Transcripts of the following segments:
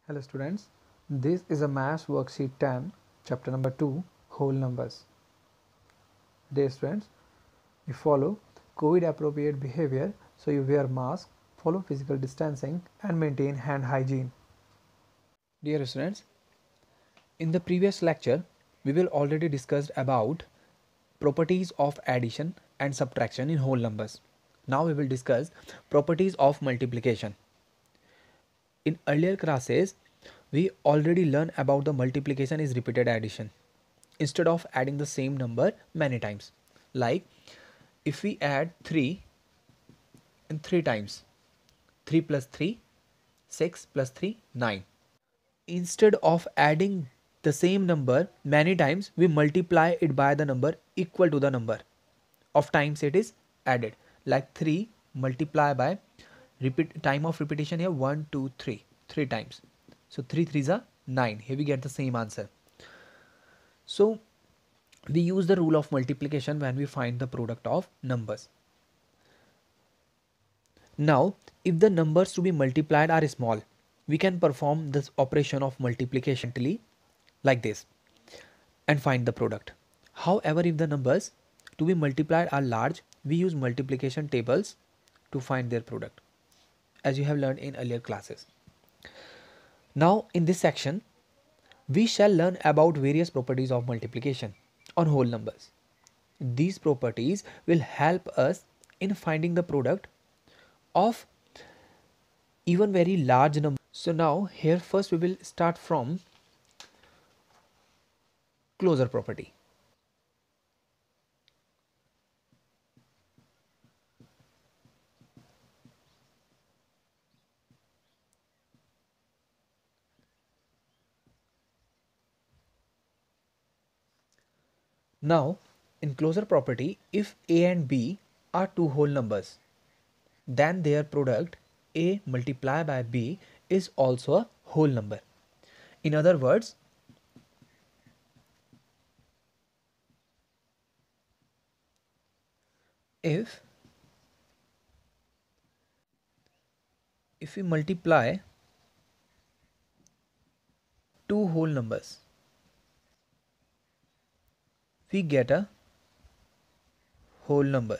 Hello students, this is a Maths worksheet 10, chapter number 2, whole numbers. Dear students, you follow COVID appropriate behavior, so you wear mask, follow physical distancing and maintain hand hygiene. Dear students, in the previous lecture, we will already discussed about properties of addition and subtraction in whole numbers. Now we will discuss properties of multiplication. In earlier classes, we already learned about the multiplication is repeated addition instead of adding the same number many times. Like if we add 3 in 3 times, 3 plus 3, 6 plus 3, 9. Instead of adding the same number many times, we multiply it by the number equal to the number of times it is added. Like 3 multiply by repeat time of repetition here 1, 2, 3, 3 times. So 3 3s are 9. Here we get the same answer. So we use the rule of multiplication when we find the product of numbers. Now, if the numbers to be multiplied are small, we can perform this operation of multiplication like this and find the product. However, if the numbers to be multiplied are large, we use multiplication tables to find their product, as you have learned in earlier classes. Now, in this section, we shall learn about various properties of multiplication on whole numbers. These properties will help us in finding the product of even very large number. So now here first we will start from closure property. Now in closure property, if a and b are two whole numbers, then their product a multiplied by b is also a whole number. In other words, if we multiply two whole numbers, we get a whole number.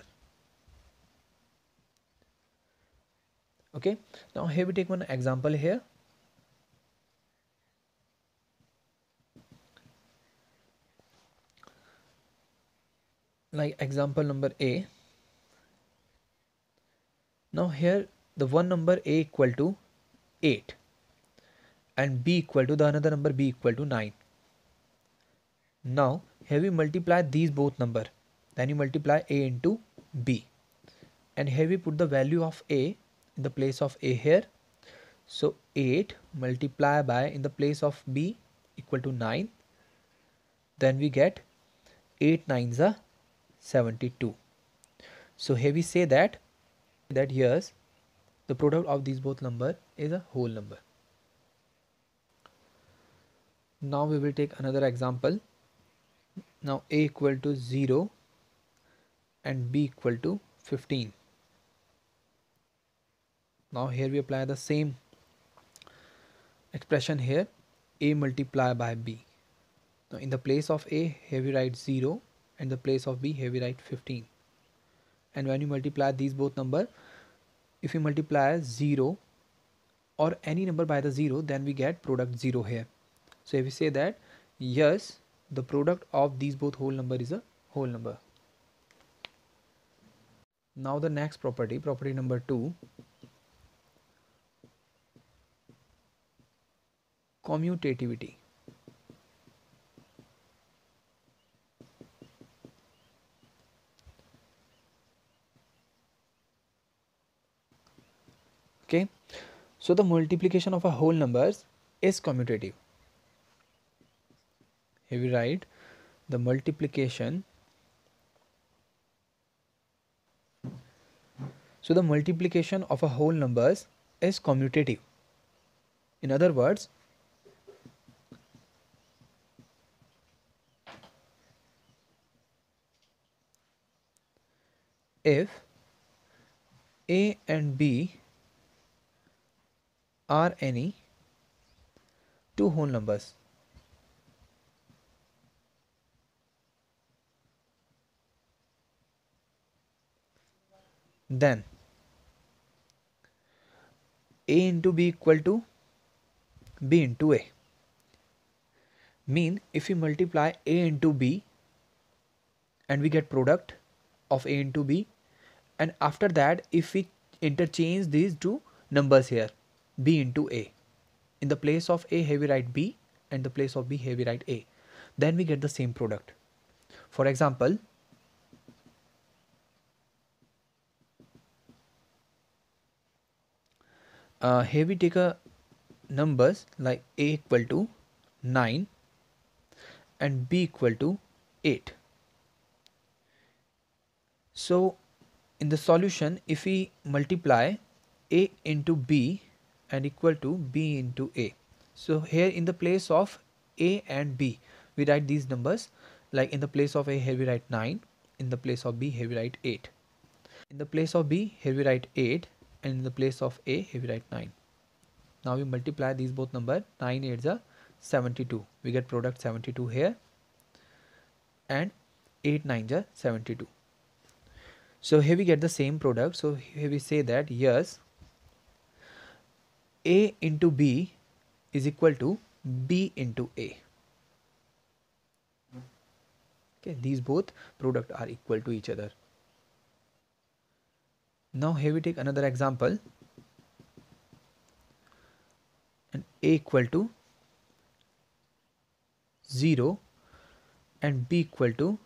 Okay, now here we take one example here. Like example number a. Now here the one number a equal to 8 and b equal to the another number b equal to 9. Now here we multiply these both number, then you multiply a into b, and here we put the value of a in the place of a here. So 8 multiply by in the place of b equal to 9, then we get 8 nines are 72. So here we say that yes, the product of these both number is a whole number. Now we will take another example. Now a equal to 0 and b equal to 15. Now here we apply the same expression here, a multiply by b. Now in the place of a, here we write 0, and the place of b, here we write 15. And when you multiply these both number, if you multiply 0 or any number by the 0, then we get product 0 here. So if we say that yes, the product of these both whole number is a whole number. Now the next property, property number 2, commutativity. Okay, so the multiplication of a whole numbers is commutative. Here we write the multiplication. So the multiplication of a whole numbers is commutative. In other words, if a and b are any two whole numbers. Then A into B equal to B into A. Mean if we multiply A into B and we get product of A into B, and after that if we interchange these two numbers here, B into A, in the place of A here we write B and the place of B here we write A, then we get the same product. For example, here we take a numbers like A equal to 9 and B equal to 8. So in the solution, if we multiply A into B and equal to B into A, so here in the place of A and B we write these numbers, like in the place of A here we write 9, in the place of B here we write 8, in the place of B here we write 8, and in the place of A here we write 9. Now we multiply these both number, 9 8s are 72, we get product 72 here, and 8 9s are 72. So here we get the same product. So here we say that yes, A into B is equal to B into A. Okay, these both product are equal to each other. Now here we take another example, and A equal to 0 and B equal to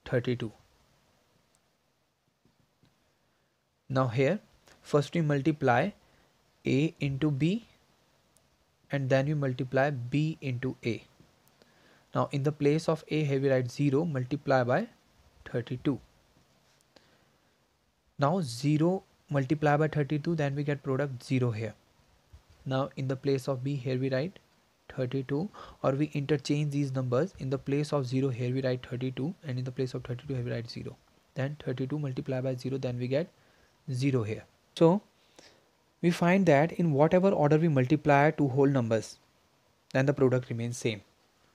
32. Now here first we multiply A into B and then we multiply B into A. Now in the place of A here we write 0 multiply by 32. Now 0 multiply by 32, then we get product 0 here. Now in the place of B here we write 32, or we interchange these numbers, in the place of 0 here we write 32 and in the place of 32 here we write 0. Then 32 multiply by 0, then we get 0 here. So we find that in whatever order we multiply two whole numbers, then the product remains same.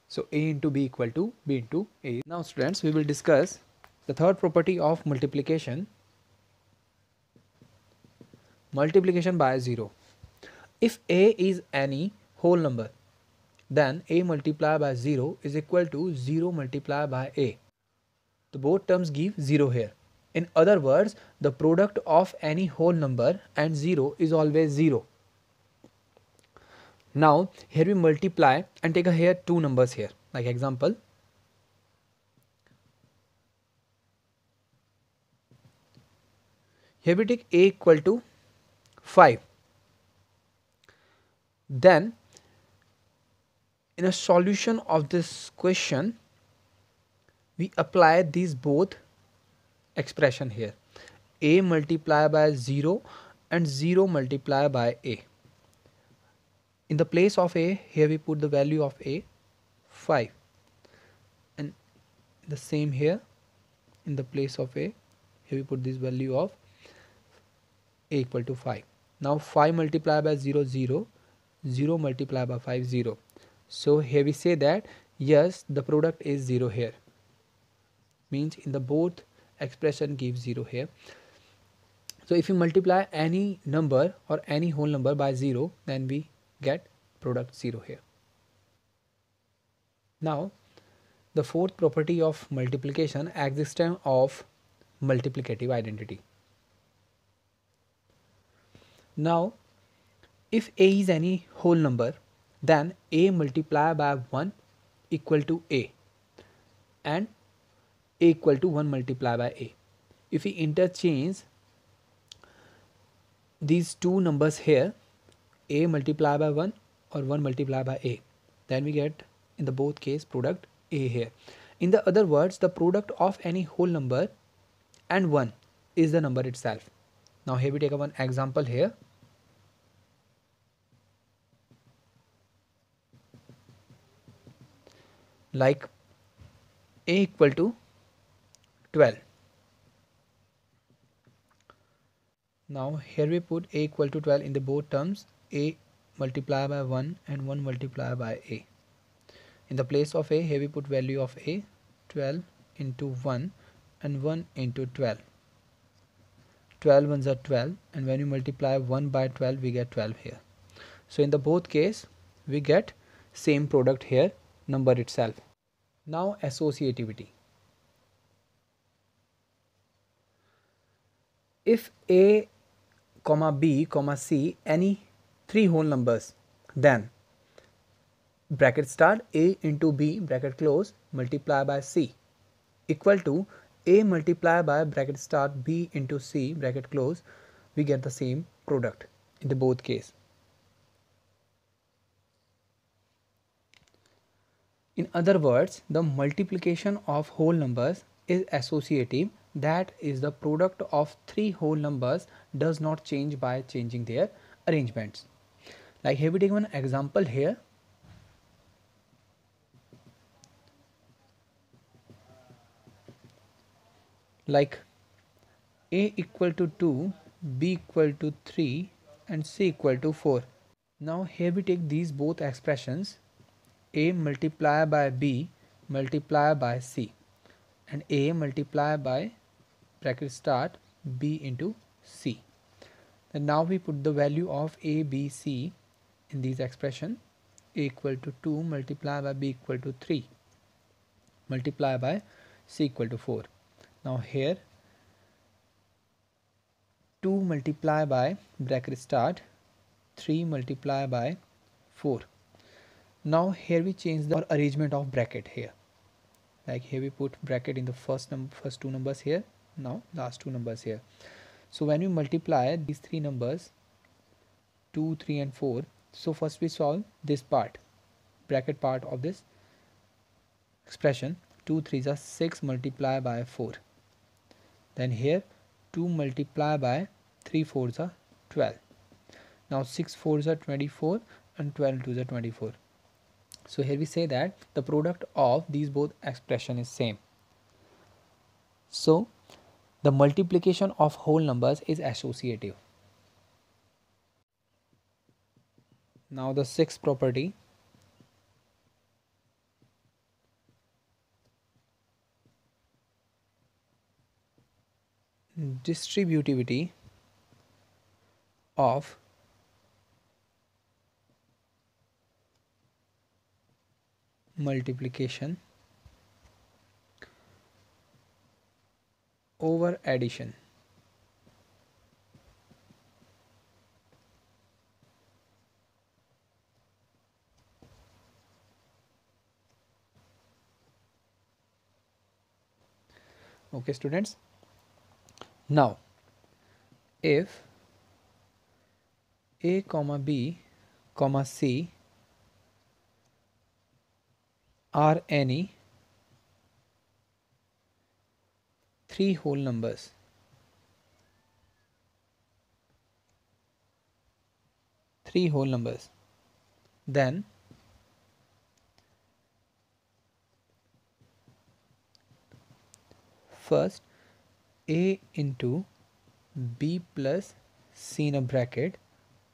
So A into B equal to B into A. Now students, we will discuss the third property of multiplication. Multiplication by 0. If A is any whole number, then A multiplied by 0 is equal to 0 multiplied by A. The both terms give 0 here. In other words, the product of any whole number and 0 is always 0. Now here we multiply and take here two numbers here, like example, here we take A equal to 5. Then in a solution of this question, we apply these both expression here, A multiplied by 0 and 0 multiplied by A. In the place of A, here we put the value of A 5, and the same here, in the place of A, here we put this value of A equal to 5. Now 5 multiplied by 0 0, 0 multiplied by 5 0. So here we say that yes, the product is 0 here, means in the both expression gives 0 here. So if you multiply any number or any whole number by 0, then we get product 0 here. Now the fourth property of multiplication, existence of multiplicative identity. Now if A is any whole number, then A multiplied by 1 equal to A, and A equal to 1 multiplied by A. If we interchange these two numbers here, A multiplied by 1 or 1 multiplied by A, then we get in the both case product A here. In the other words, the product of any whole number and 1 is the number itself. Now here we take one example here. Like A equal to 12. Now here we put A equal to 12 in the both terms, A multiply by 1 and 1 multiply by a. In the place of a, here we put value of a, 12 into 1 and 1 into 12. 12 ones are 12, and when you multiply 1 by 12 we get 12 here. So in the both case we get same product here, number itself. Now associativity. If a comma b comma c any three whole numbers, then bracket start a into b bracket close multiply by c equal to a multiply by bracket start b into c bracket close, we get the same product in the both case. In other words, the multiplication of whole numbers is associative, that is the product of three whole numbers does not change by changing their arrangements. Like here we take one example here. Like a equal to 2, b equal to 3 and c equal to 4. Now here we take these both expressions, a multiply by b multiply by c and a multiply by bracket start b into c. And now we put the value of a, b, c in these expression. A equal to 2 multiply by b equal to 3 multiply by c equal to 4. Now here 2 multiply by bracket start 3 multiply by 4. Now here we change the arrangement of bracket here. Like here we put bracket in the first two numbers here, now last two numbers here. So when we multiply these three numbers 2, 3 and 4, so first we solve this part, bracket part of this expression. 2 3s are 6 multiply by 4. Then here 2 multiply by 3 4s are 12. Now 6 4s are 24 and 12 2s are 24. So here we say that the product of these both expression is same. So the multiplication of whole numbers is associative. Now the sixth property. Distributivity of multiplication over addition. Okay students, now if a comma b comma c are any three whole numbers, then first a into b plus c in a bracket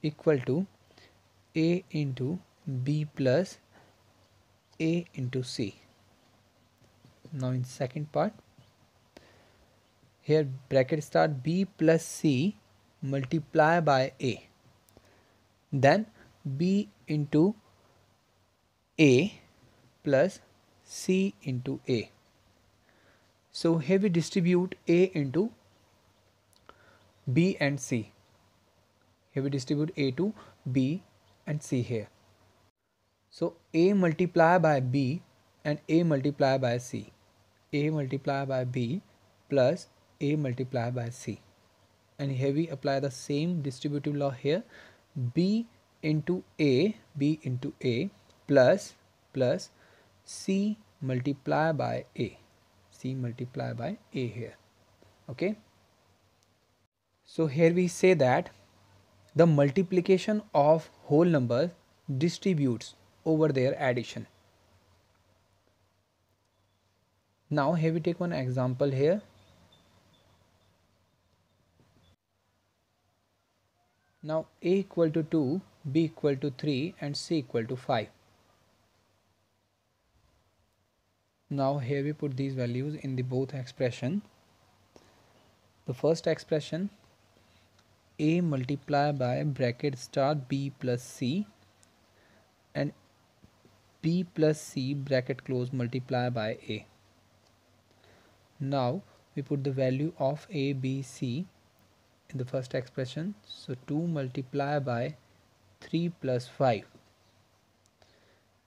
equal to a into b plus a into c. Now in second part, here bracket start b plus c multiply by a, then b into a plus c into a. So here we distribute a into b and c. Here we distribute a to b and c here. So a multiply by b and a multiply by c. A multiply by b plus a multiply by c. And here we apply the same distributive law here. B into a plus c multiply by a. C multiply by a here. Okay. So here we say that the multiplication of whole numbers distributes over their addition. Now here we take one example here. Now a equal to 2, b equal to 3 and c equal to 5. Now here we put these values in the both expression. The first expression, a multiplied by bracket start b plus c, and b plus c bracket close multiply by a. Now we put the value of a, b, c in the first expression. So 2 multiplied by 3 plus 5,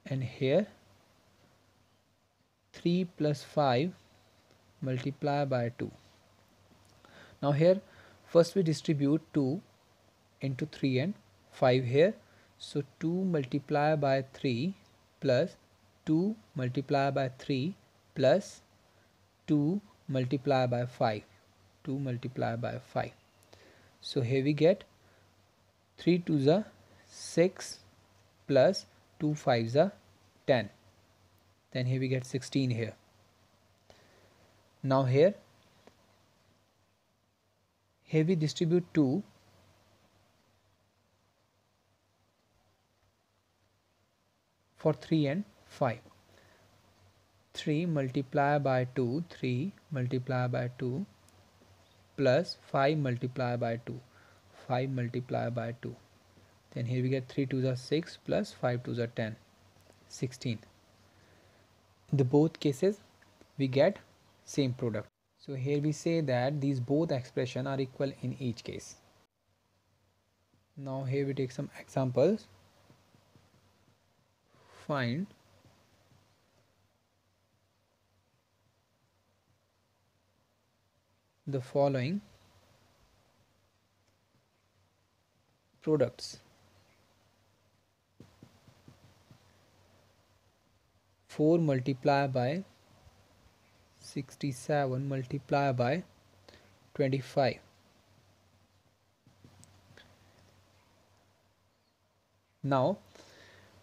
and here 3 plus 5 multiplied by 2. Now here first we distribute 2 into 3 and 5 here. So 2 multiplied by 3 plus 2 multiplied by 3 plus 2 multiplied by 5. 2 multiplied by 5. So here we get 3 2s are 6 plus 2 5s are 10. Then here we get 16 here. Now here we distribute 2 for 3 and 5. 3 multiplied by 2, 3 multiplied by 2 plus 5 multiplied by 2, 5 multiplied by 2. Then here we get 3 2s are 6 plus 5 2s are 10, 16. In the both cases we get same product. So here we say that these both expressions are equal in each case. Now here we take some examples. Find the following products. 4 multiplied by 67 multiplied by 25. Now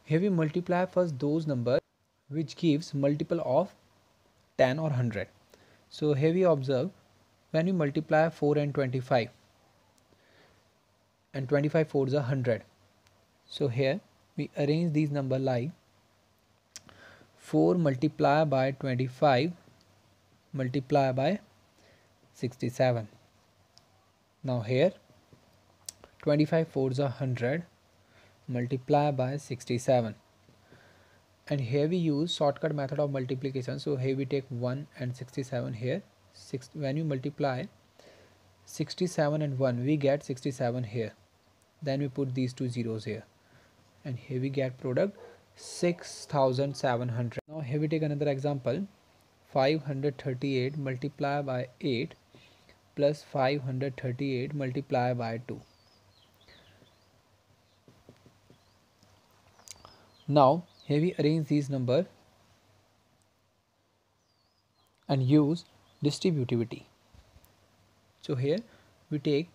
here we multiply first those numbers which gives multiple of 10 or 100. So here we observe when we multiply 4 and 25, and 25 4s are 100. So here we arrange these numbers like 4 multiplied by 25 multiplied by 67. Now here 25 4s are 100 multiplied by 67, and here we use shortcut method of multiplication. So here we take 1 and 67 here. When you multiply 67 and 1 we get 67 here. Then we put these two zeros here, and here we get product 6700. Now here we take another example. 538 multiplied by 8 plus 538 multiplied by 2. Now here we arrange these numbers and use distributivity. So here we take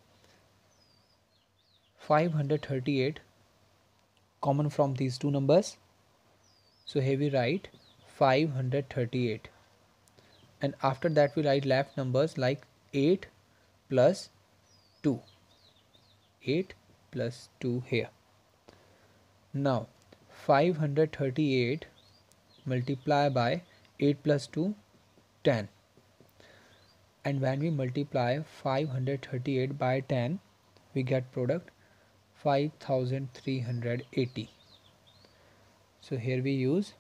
538 common from these two numbers. So here we write 538, and after that we write left numbers like 8 plus 2, 8 plus 2 here. Now 538 multiplied by 8 plus 2, 10, and when we multiply 538 by 10 we get product 5380. So here we use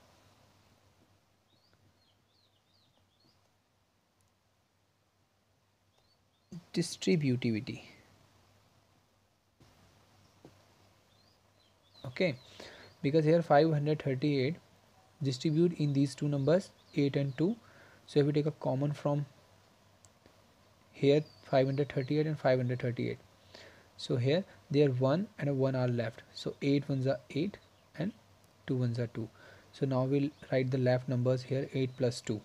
distributivity. Okay, because here 538 distribute in these two numbers 8 and 2. So if we take a common from here 538 and 538, so here there 1 and a 1 are left. So 8 ones are 8 and 2 ones are 2. So now we'll write the left numbers here 8 plus 2,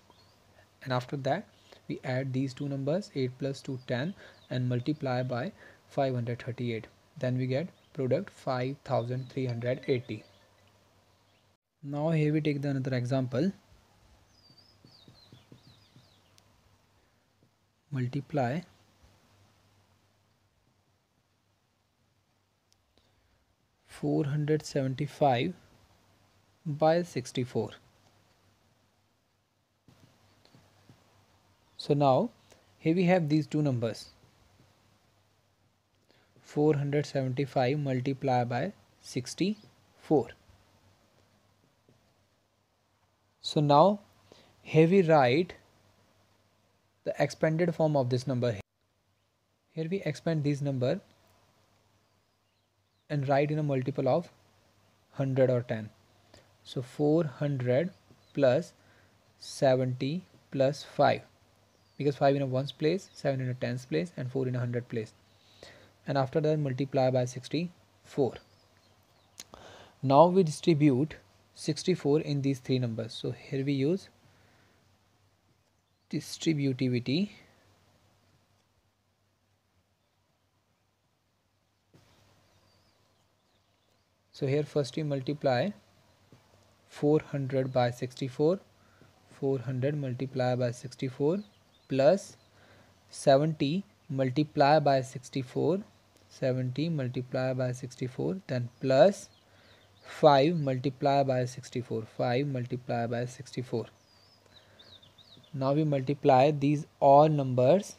and after that we add these two numbers 8 plus 2, 10, and multiply by 538. Then we get product 5380. Now here we take the another example. Multiply 475 by 64. So now here we have these two numbers, 475 multiplied by 64. So now here we write the expanded form of this number. Here we expand this number and write in a multiple of 100 or 10. So 400 plus 70 plus 5, because 5 in a ones place, 7 in a tens place, and 4 in a hundred place, and after that multiply by 64. Now we distribute 64 in these three numbers. So here we use distributivity. So here first we multiply 400 by 64, 400 multiplied by 64 plus 70 multiplied by 64, 70 multiplied by 64, then plus 5 multiplied by 64, 5 multiplied by 64. Now we multiply these all numbers.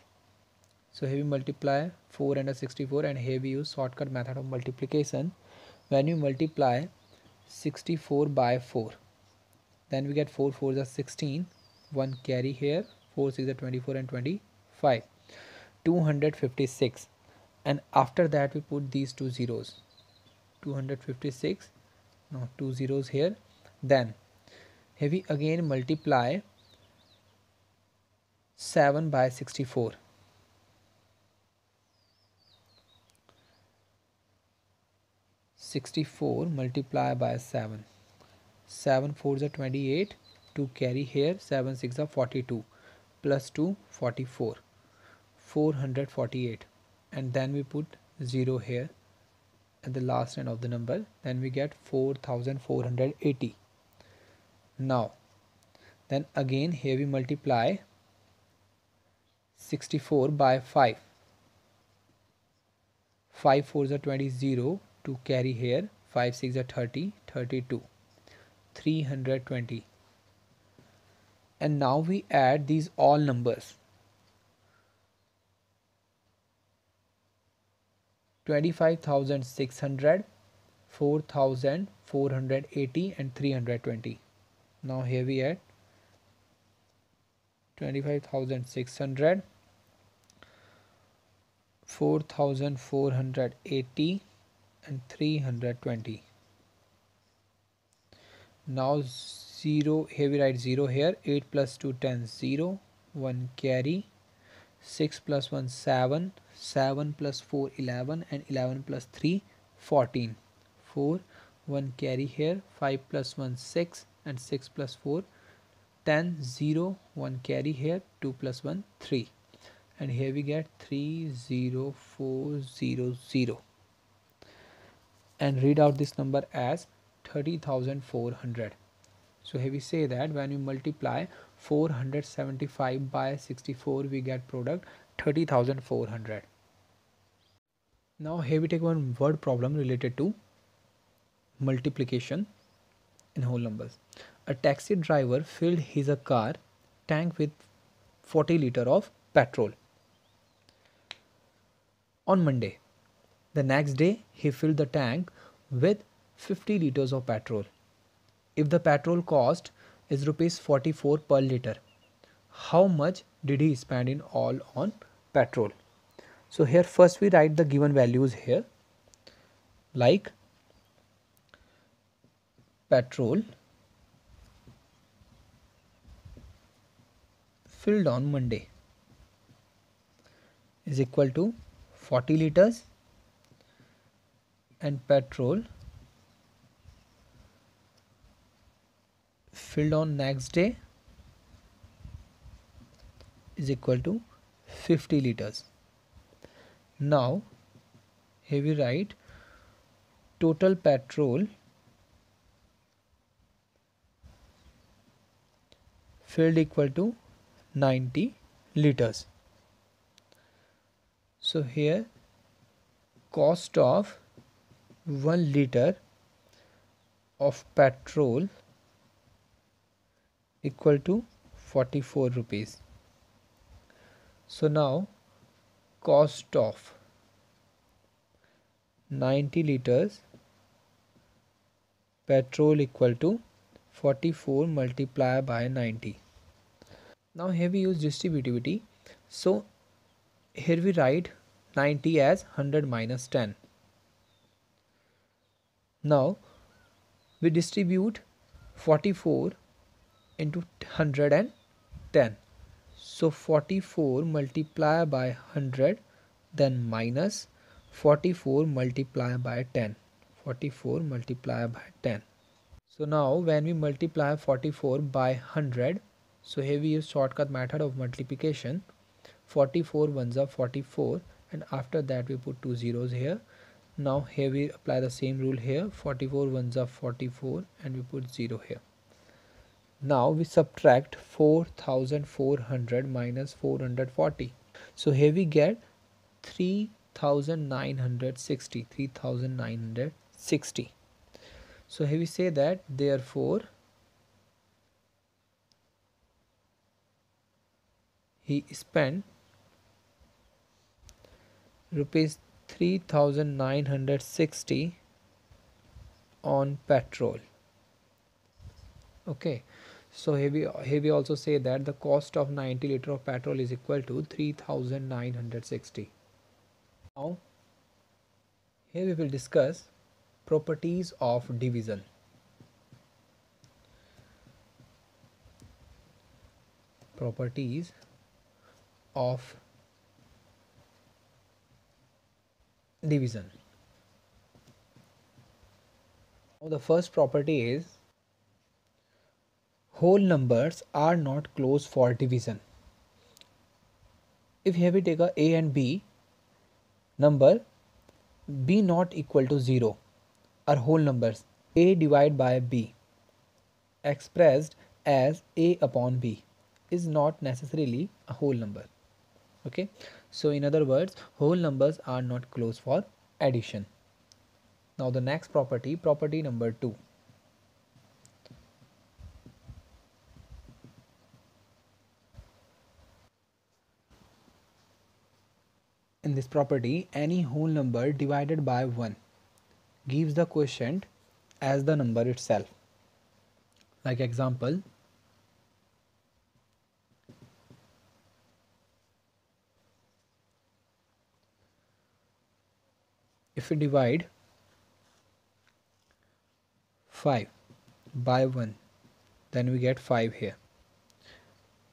So here we multiply 4 and a 64, and here we use shortcut method of multiplication. When you multiply 64 by 4, then we get 4 4s are 16, 1 carry here, 4 6 are 24 and 25, 256, and after that we put these two zeros, 256, no, two zeros here. Then here we again multiply 7 by 64, 64 multiplied by 7, 7 4s are 28, 2 carry here, 7 6 are 42, plus 2 44, 448, and then we put 0 here at the last end of the number, then we get 4480. Now then again here we multiply 64 by 5, 5 4s are 20, 0, 2 carry here, 5 6 are 30, 32, 320, and now we add these all numbers, 25,600, 4,480, and 320. Now here we add 25,600, 4,480, and 320. Now 0, here we write 0 here, 8 plus 2 10, 0, 1 carry, 6 plus 1 7, 7 plus 4 11, and 11 plus 3 14, 4, 1 carry here, 5 plus 1 6, and 6 plus 4 10, 0, 1 carry here, 2 plus 1 3, and here we get 30400, and read out this number as 30,400. So here we say that when you multiply 475 by 64, we get product 30,400. Now here we take one word problem related to multiplication in whole numbers. A taxi driver filled his car tank with 40 liters of petrol on Monday. The next day he filled the tank with 50 liters of petrol. If the petrol cost is rupees 44 per liter, how much did he spend in all on petrol? So here first we write the given values here, like petrol filled on Monday is equal to 40 liters, and petrol filled on next day is equal to 50 liters. Now here we write total petrol filled equal to 90 liters. So here cost of 1 liter of petrol equal to 44 rupees. So now cost of 90 liters petrol equal to 44 multiplied by 90. Now here we use distributivity. So here we write 90 as 100 minus 10. Now we distribute 44 into 110. So 44 multiplied by 100, then minus 44 multiplied by 10. 44 multiplied by 10. So now when we multiply 44 by 100, so here we use shortcut method of multiplication. 44 ones are 44, and after that we put two zeros here. Now here we apply the same rule here. 44 ones are 44 and we put 0 here. Now we subtract 4400 minus 440. So here we get 3960. 3960. So here we say that therefore he spent rupees 3960 on petrol. Okay, so here we also say that the cost of 90 liter of petrol is equal to 3960. Now here we will discuss properties of division. Properties of division. Now the first property is whole numbers are not close for division. If here we take a and B number, B not equal to 0 are whole numbers. A divided by B expressed as A upon B is not necessarily a whole number. Okay, so in other words, whole numbers are not close for addition. Now the next property, property number 2. In this property, any whole number divided by 1 gives the quotient as the number itself. Like example, if we divide 5 by 1, then we get 5 here,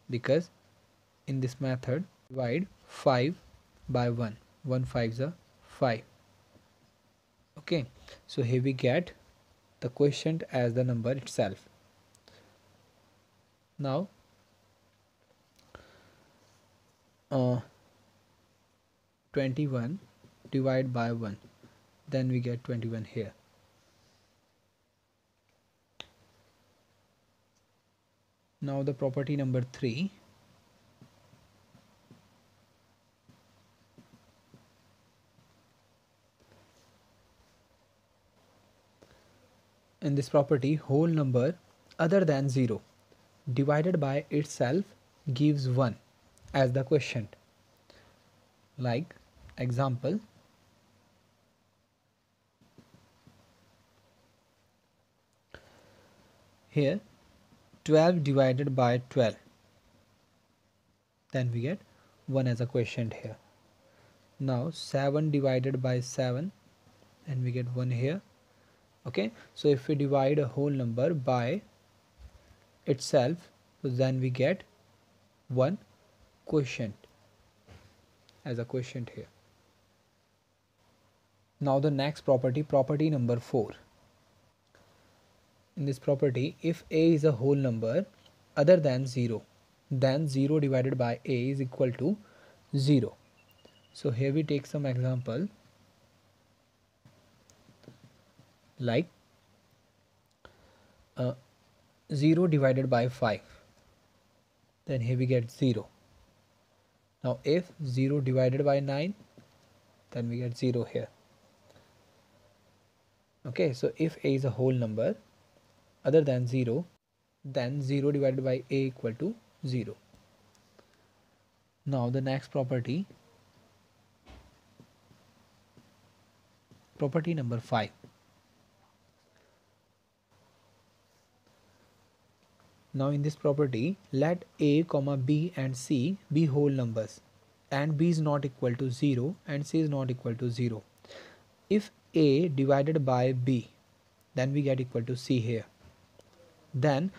because in this method divide 5 by 1, 1 5s are 5. Okay, so here we get the quotient as the number itself. Now 21 divided by 1, then we get 21 here. Now the property number 3. In this property, whole number other than 0 divided by itself gives 1 as the quotient. Like example, here 12 divided by 12, then we get 1 as a quotient here. Now 7 divided by 7, and we get 1 here. Okay, so if we divide a whole number by itself, so then we get 1 quotient as a quotient here. Now the next property, property number 4. In this property, if A is a whole number other than 0, then 0 divided by A is equal to 0. So here we take some example, like 0 divided by 5, then here we get 0. Now if 0 divided by 9, then we get 0 here. Okay, so if a is a whole number other than 0, then 0 divided by a equal to 0. Now the next property number 5. Now in this property, let a comma b and c be whole numbers and b is not equal to 0 and c is not equal to 0. If a divided by b, then we get equal to c here. Then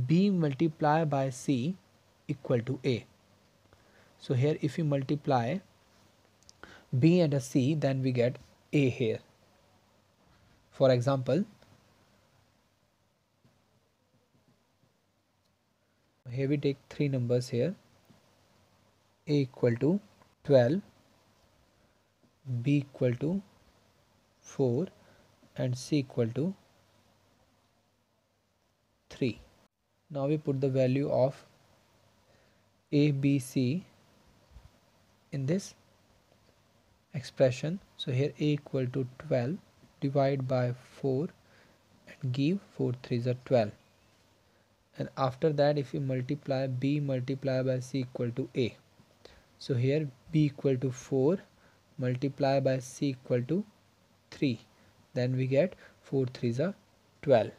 b multiply by c equal to a. So here if we multiply b and a c, then we get a here. For example, here we take three numbers here, a equal to 12, b equal to 4 and c equal to 3. Now we put the value of a, b, c in this expression. So here a equal to 12, divide by 4 and give 4 3s are 12. And after that if we multiply b multiply by c equal to a. So here b equal to 4 multiply by c equal to 3. Then we get 4 3s are 12.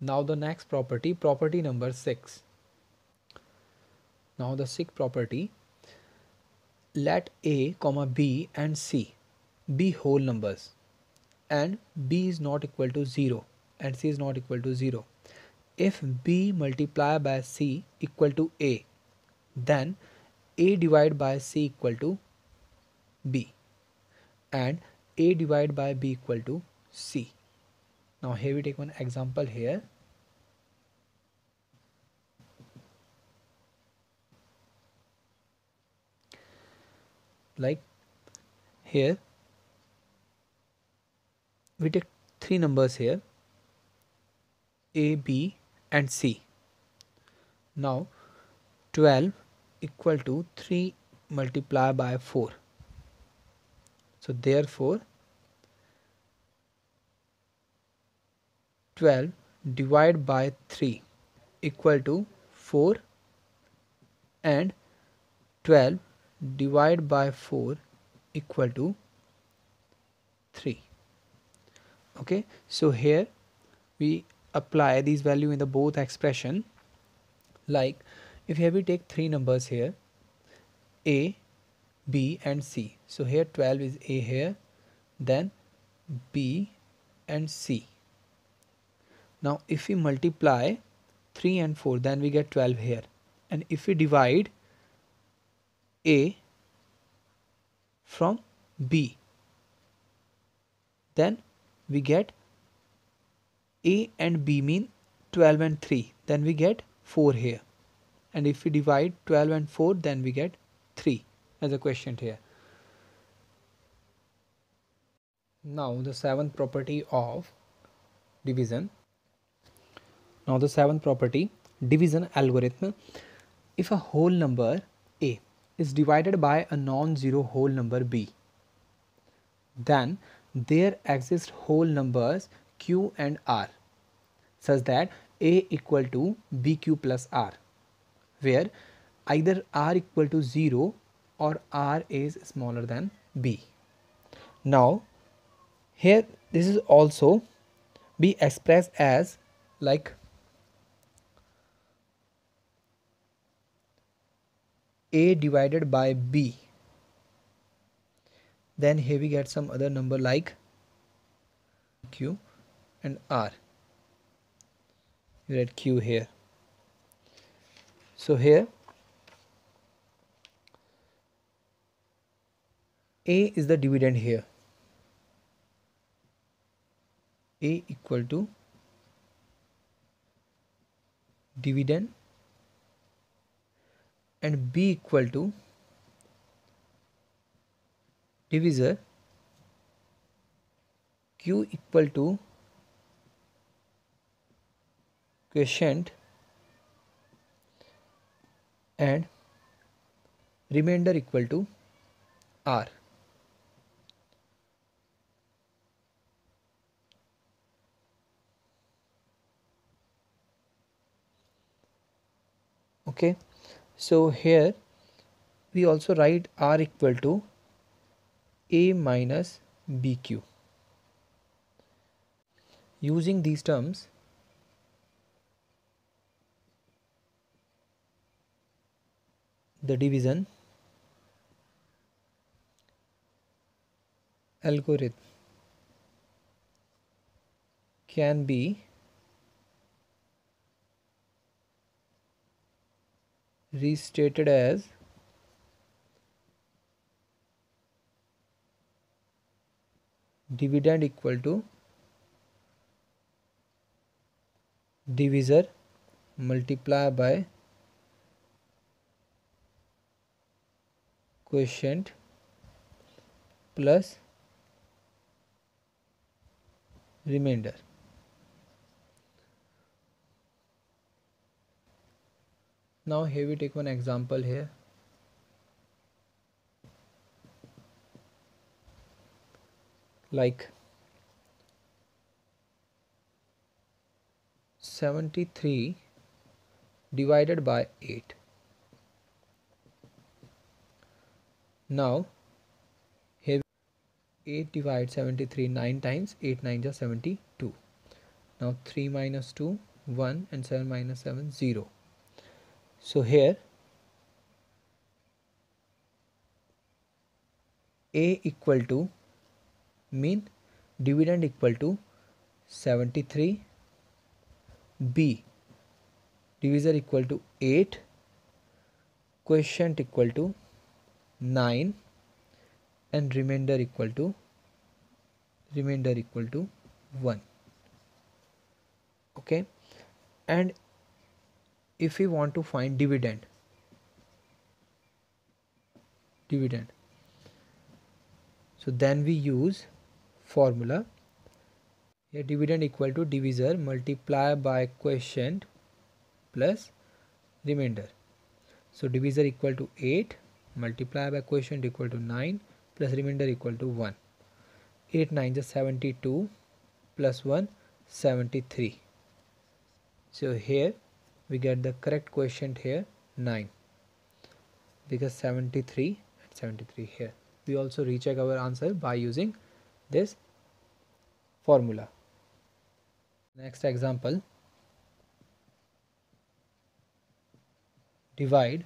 Now the next property number 6. Now the sixth property, let a comma b and c be whole numbers and b is not equal to 0 and c is not equal to 0. If b multiply by c equal to a, then a divided by c equal to b and a divided by b equal to c. Now here we take one example here. Like here we take three numbers here, a, b and c. Now 12 equal to 3 multiplied by 4. So therefore 12 divided by 3 equal to 4 and 12 divided by 4 equal to 3. Okay, so here we apply these value in the both expression. Like if here we take three numbers here, a, b and c. So here 12 is a here, then b and c. Now if we multiply 3 and 4, then we get 12 here. And if we divide a from b, then we get a and b mean 12 and 3, then we get 4 here. And if we divide 12 and 4, then we get 3 as a quotient here. Now the seventh property of division. Now the seventh property, division algorithm. If a whole number a is divided by a non-zero whole number b, then there exist whole numbers q and r such that a equal to bq plus r, where either r equal to 0 or r is smaller than b. Now here this is also be expressed as like a divided by b. Then here we get some other number like q and r. We write q here. So here a is the dividend here. A equal to dividend and b equal to divisor, q equal to quotient and remainder equal to r. Okay, so here we also write R equal to A minus BQ. Using these terms, the division algorithm can be restated as dividend equal to divisor multiplied by quotient plus remainder. Now here we take one example here. Like 73 divided by 8. Now here 8 divides 73 9 times, 8 9 is 72. Now 3 minus 2 1 and 7 minus 7 0. So here A equal to mean dividend equal to 73, B divisor equal to 8, quotient equal to 9 and remainder equal to 1. Okay, and if we want to find dividend, so then we use formula. Here dividend equal to divisor multiplied by quotient plus remainder. So divisor equal to 8 multiplied by quotient equal to 9 plus remainder equal to 1. 8 9 is 72 plus 1 73. So here we get the correct quotient here 9, because 73 and 73 here. We also recheck our answer by using this formula. Next example, divide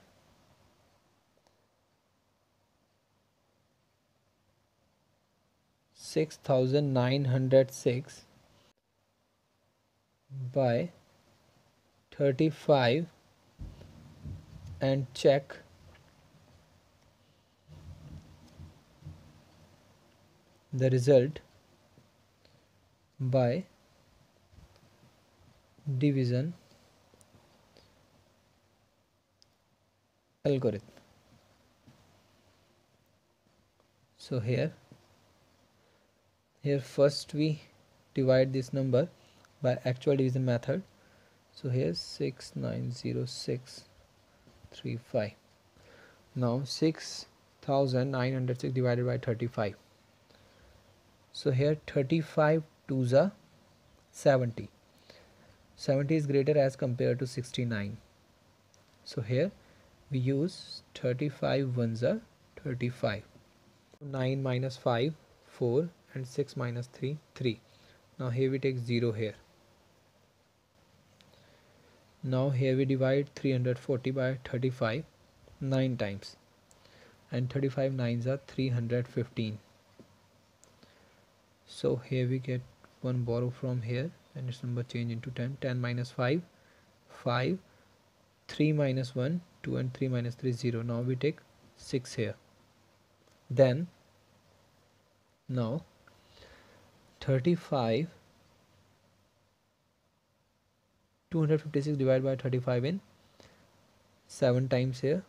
6906 by 35 and check the result by division algorithm. So here first we divide this number by actual division method. So here 690,635. Now 6,906 divided by 35. So here 35 twos are 70. 70 is greater as compared to 69. So here we use 35 ones are 35. 9 minus 5 4 and 6 minus 3 3. Now here we take 0 here. Now here we divide 340 by 35 9 times, and 35 nines are 315. So here we get one borrow from here and its number change into 10. 10 minus 5 5, 3 minus 1 2 and 3 minus 3 0. Now we take 6 here. Then now 35 256 divided by 35 in 7 times here,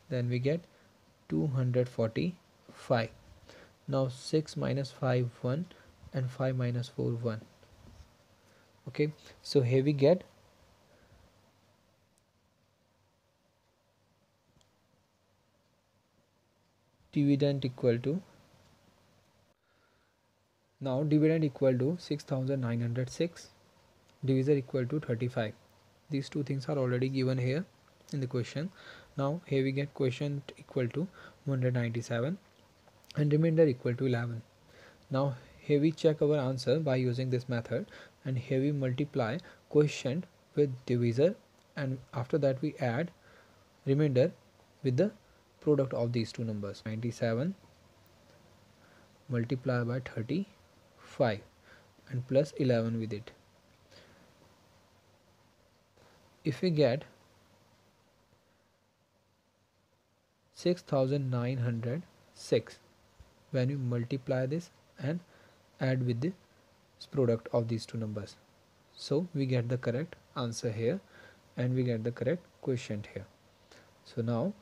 then we get 245. Now 6 minus 5 1 and 5 minus 4 1. Okay, so here we get dividend equal to, now dividend equal to 6,906, divisor equal to 35. These two things are already given here. in the question. Now here we get quotient equal to 197 and remainder equal to 11. Now here we check our answer by using this method, and here we multiply quotient with divisor, and after that we add remainder with the product of these two numbers. 97 multiply by 35 and plus 11 with it. If we get 6906 when we multiply this and add with the product of these two numbers, so we get the correct answer here and we get the correct quotient here. So now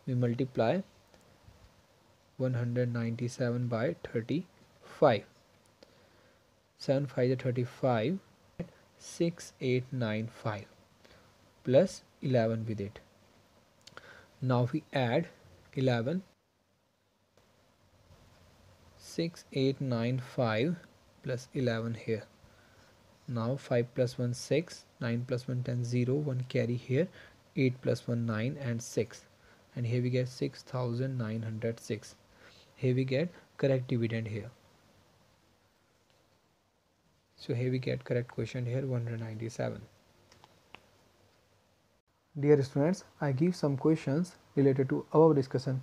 we multiply 197 by 35, 7 5 is 35, 6895 plus 11 with it. Now we add 11, 6895 plus 11 here. Now 5 plus 1 6, 9 plus 1 10, 0, 1 carry here, 8 plus 1 9 and 6, and here we get 6906. Here we get correct dividend here. So here we get correct quotient here 197. Dear students, I give some questions related to our discussion.